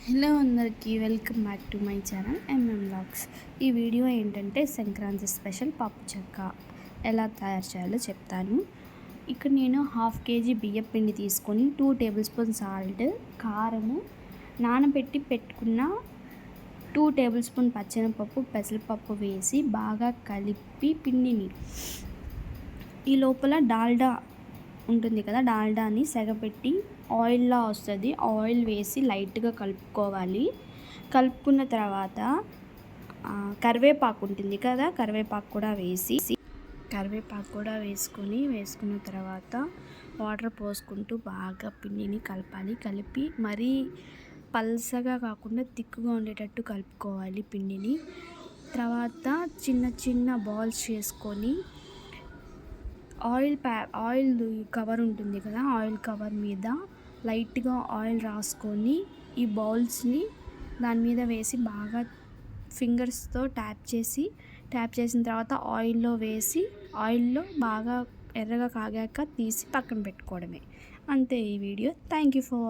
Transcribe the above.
Hello అందరికీ welcome back to my channel MM vlogs. ఈ video ఏంటంటే సంక్రాంతి స్పెషల్ పప్పు చెక్క ఎలా తయారు చేయాలో చెప్తాను. ఇక్కడ నేను 1/2 kg బియ్యం పిండి తీసుకొని 2 టేబుల్ స్పూన్ సాల్ట్, కారము, నానబెట్టి పెట్టుకున్న 2 టేబుల్ స్పూన్ పచ్చెనపప్పు, పెసరపప్పు వేసి బాగా కలిపి పిండిని ఈ లోపల డాల్డా ఉంటుంది కదా, డాల్డాని సెగపెట్టి ఆయిల్లా వస్తుంది, ఆయిల్ వేసి లైట్గా కలుపుకోవాలి. కలుపుకున్న తర్వాత కరివేపాకు ఉంటుంది కదా, కరివేపాకు కూడా వేసుకున్న తర్వాత వాటర్ పోసుకుంటూ బాగా పిండిని కలపాలి. కలిపి మరీ పల్సగా కాకుండా తిక్కుగా ఉండేటట్టు కలుపుకోవాలి పిండిని. తర్వాత చిన్న చిన్న బాల్స్ చేసుకొని ఆయిల్ కవర్ ఉంటుంది కదా, ఆయిల్ కవర్ మీద లైట్గా ఆయిల్ రాసుకొని ఈ బౌల్స్ని దాని మీద వేసి బాగా ఫింగర్స్తో ట్యాప్ చేసిన తర్వాత ఆయిల్లో వేసి ఆయిల్లో బాగా ఎర్రగా కాగాక తీసి పక్కన పెట్టుకోవడమే. అంతే ఈ వీడియో. Thank you for